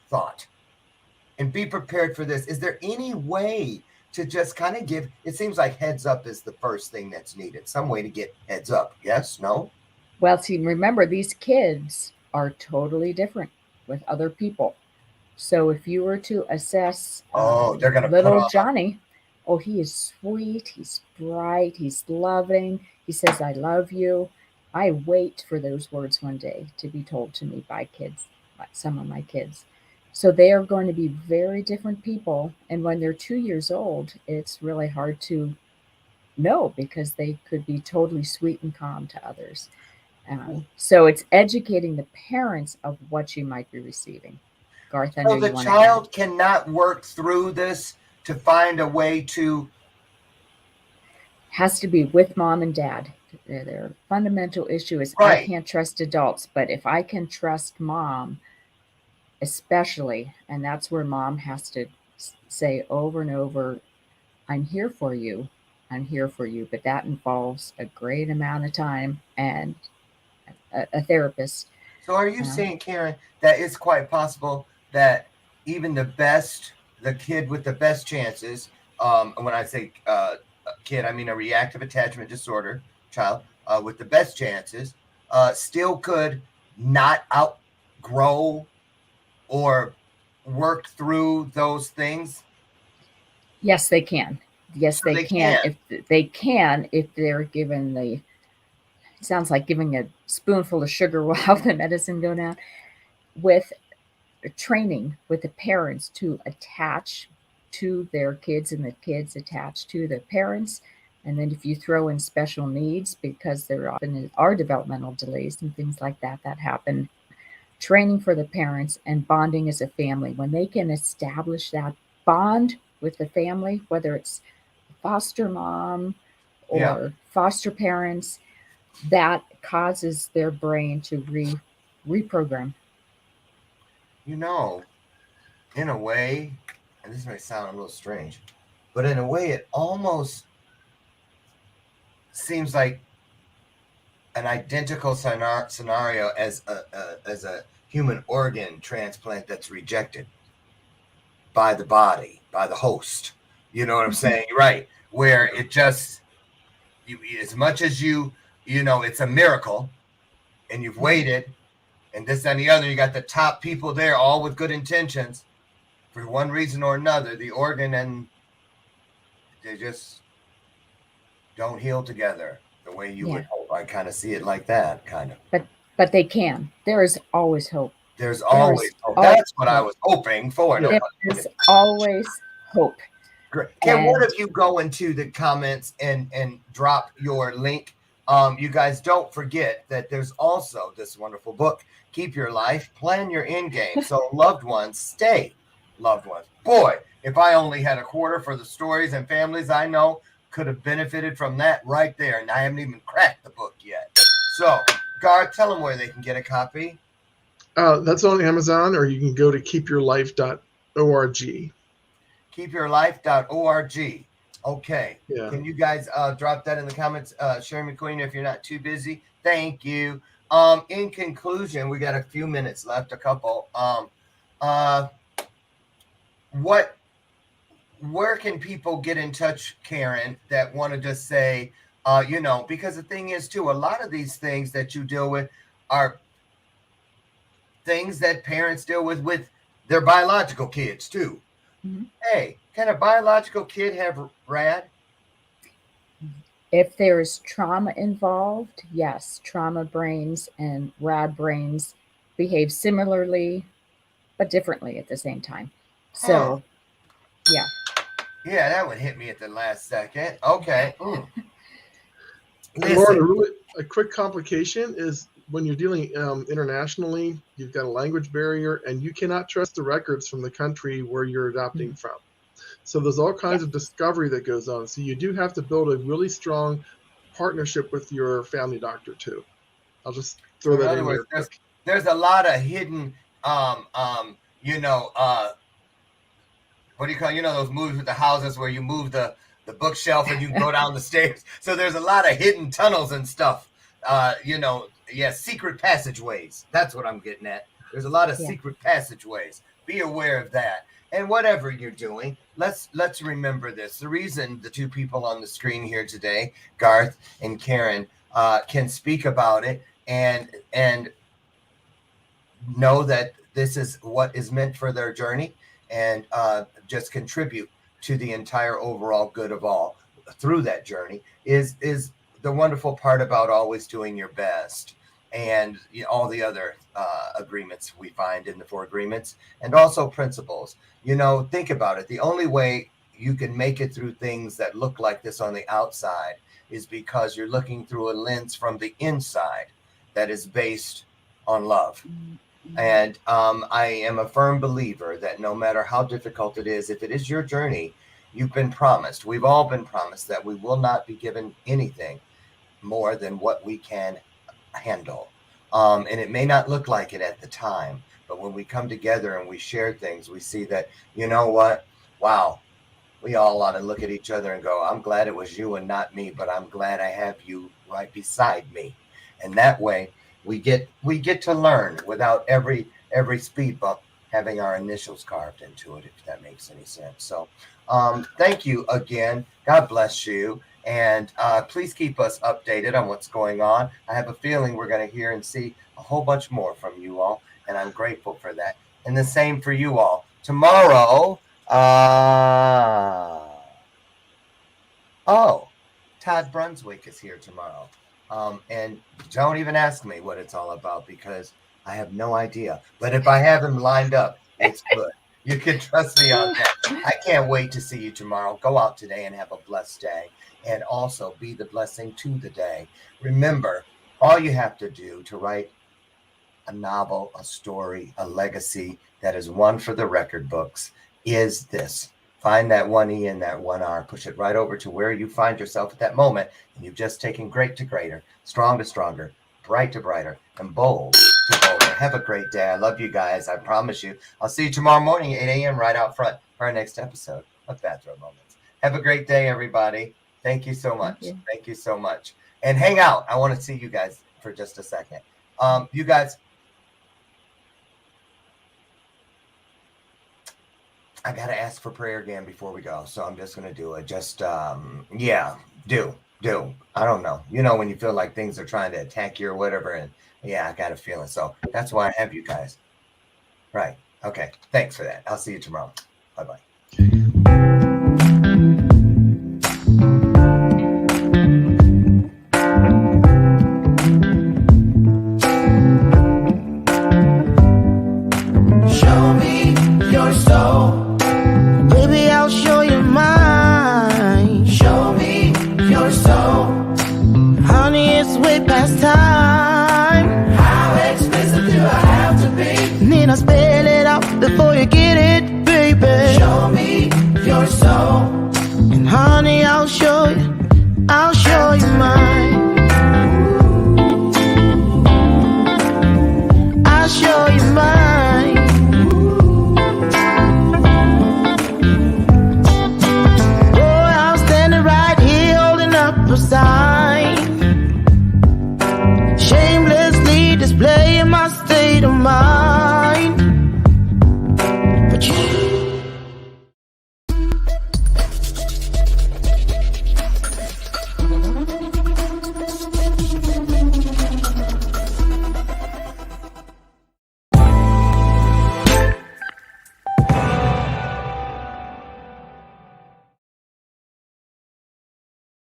thought. And be prepared for this. Is there any way to just kind of give, it seems like heads up is the first thing that's needed. Some way to get heads up. Yes? No? Well, see, remember, these kids are totally different with other people. So if you were to assess they're gonna little Johnny, he is sweet, he's bright, he's loving, he says, I love you. I wait for those words one day to be told to me by kids, by some of my kids. So they are going to be very different people. And when they're 2 years old, it's really hard to know, because they could be totally sweet and calm to others. So it's educating the parents of what you might be receiving. Garth, I know the child cannot work through this to find a way to. Has to be with mom and dad. Their fundamental issue is right. I can't trust adults, but if I can trust mom, especially, and that's where mom has to say over and over, I'm here for you. I'm here for you. But that involves a great amount of time and a therapist. So are you saying, Karen, that it's quite possible that even the kid with the best chances, when I say kid, I mean a reactive attachment disorder child with the best chances, still could not outgrow or work through those things? Yes, they can. Yes, so they can. If they're given it sounds like giving a spoonful of sugar will help the medicine go down, with training with the parents to attach to their kids and the kids attach to their parents. And then if you throw in special needs, because there often are developmental delays and things like that happen, training for the parents and bonding as a family. When they can establish that bond with the family, whether it's foster mom or foster parents, that causes their brain to reprogram. In a way, and this may sound a little strange, but in a way it almost seems like an identical scenario as a human organ transplant that's rejected by the body, by the host. You know what I'm saying? Right. Where it just, as much as you know, it's a miracle, and you've waited, and this and the other. You got the top people there, all with good intentions. For one reason or another, the organ and they just don't heal together the way you would hope. I kind of see it like that, kind of. But they can. There is always hope. There's always hope. That's what I was hoping for. There is always hope. Great. Can one of you go into the comments and drop your link? You guys don't forget that there's also this wonderful book, Keep Your Life, Plan Your End Game. So loved ones, stay loved ones. Boy, if I only had a quarter for the stories and families I know could have benefited from that right there. And I haven't even cracked the book yet. So, Garth, tell them where they can get a copy. That's on Amazon, or you can go to keepyourlife.org. Keepyourlife.org. Okay. Yeah. Can you guys drop that in the comments, Sherry McQueen, if you're not too busy? Thank you. In conclusion, we got a few minutes left, a couple. Where can people get in touch, Karen, that want to just say, because the thing is, too, a lot of these things that you deal with are things that parents deal with their biological kids, too. Mm-hmm. Hey, can a biological kid have RAD? If there is trauma involved, yes, trauma brains and RAD brains behave similarly, but differently at the same time. So, yeah. Yeah, that would hit me at the last second. Okay. Lauren, a quick complication is when you're dealing internationally, you've got a language barrier, and you cannot trust the records from the country where you're adopting from. So there's all kinds of discovery that goes on. So you do have to build a really strong partnership with your family doctor too. I'll just throw that in there. There's a lot of hidden, what do you call, those movies with the houses where you move the bookshelf and you go down the stairs. So there's a lot of hidden tunnels and stuff. Secret passageways. That's what I'm getting at. There's a lot of secret passageways. Be aware of that. And whatever you're doing, let's remember this. The reason the two people on the screen here today, Garth and Karen, can speak about it and know that this is what is meant for their journey, and just contribute to the entire overall good of all through that journey is the wonderful part about always doing your best, and all the other agreements we find in the 4 agreements, and also principles. Think about it. The only way you can make it through things that look like this on the outside is because you're looking through a lens from the inside that is based on love. And I am a firm believer that no matter how difficult it is, if it is your journey, you've been promised, we've all been promised, that we will not be given anything more than what we can handle. And it may not look like it at the time, but when we come together and we share things, we see that, you know what? Wow. We all ought to look at each other and go, I'm glad it was you and not me, but I'm glad I have you right beside me. And that way we get to learn without every speed bump having our initials carved into it, if that makes any sense. So thank you again. God bless you. And please keep us updated on what's going on. I have a feeling we're going to hear and see a whole bunch more from you all, and I'm grateful for that. And the same for you all. Tomorrow, Todd Brunswick is here tomorrow. And don't even ask me what it's all about, because I have no idea. But if I have him lined up, it's good. You can trust me on that. I can't wait to see you tomorrow. Go out today and have a blessed day. And also be the blessing to the day. Remember, all you have to do to write a novel, a story, a legacy that is one for the record books is this. Find that one E and that one R, push it right over to where you find yourself at that moment, and you've just taken great to greater, strong to stronger, bright to brighter, and bold to bolder. Have a great day. I love you guys. I promise you. I'll see you tomorrow morning at 8 a.m. right out front for our next episode of Bathrobe Moments. Have a great day, everybody. Thank you so much. Thank you so much. And hang out. I want to see you guys for just a second. You guys, I got to ask for prayer again before we go. So I'm just going to do it. Just, do do. I don't know. You know, when you feel like things are trying to attack you or whatever, and yeah, I got a feeling. So that's why I have you guys. Right. Okay. Thanks for that. I'll see you tomorrow. Bye-bye. Show me your soul. Baby, I'll show you mine. Show me your soul. Honey, it's way past time. How expensive do I have to be? Need I spell it out before you get it, baby? Show me your soul. And honey, I'll show you mine. I'll show you mine. Boy, I'm standing right here holding up a sign, shamelessly displaying my state of mind. But you